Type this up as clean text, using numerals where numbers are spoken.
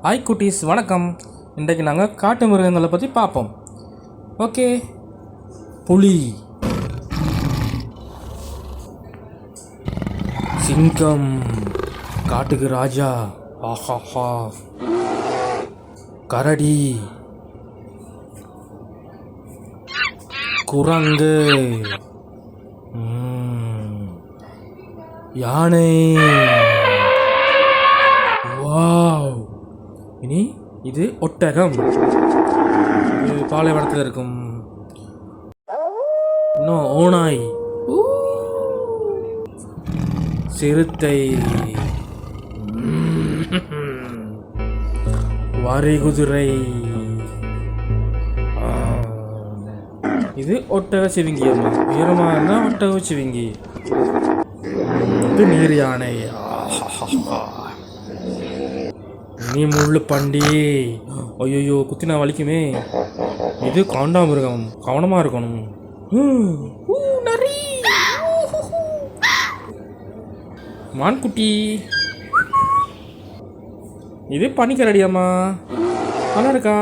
Hi குட்டீஸ், வணக்கம். இன்றைக்கு நாங்கள் காட்டு மிருகங்களை பற்றி பார்ப்போம். ஓகே. புலி, சிங்கம், காட்டுக்கு ராஜா, ஆஹாஹா, கரடி, குரங்கு, யானை. வாவ்! இனி இது ஒட்டகம். இது பாலைவனத்தில் இருக்கும். இன்னும் ஓநாய், சிறுத்தை, வரிகுதிரை. இது ஒட்டக சிவிங்கி. அம்மா உயரமாக இருந்தால் ஒட்டக சிவிங்கி. இது நீர் யானை. நீ முள்ளு பண்டி. ஐயோ, குத்தினா வலிக்குமே. இது காண்டாமிருகம், கவனமாக இருக்கணும். மான்குட்டி. இது பனிக்கரடி. அம்மா நல்லா இருக்கா?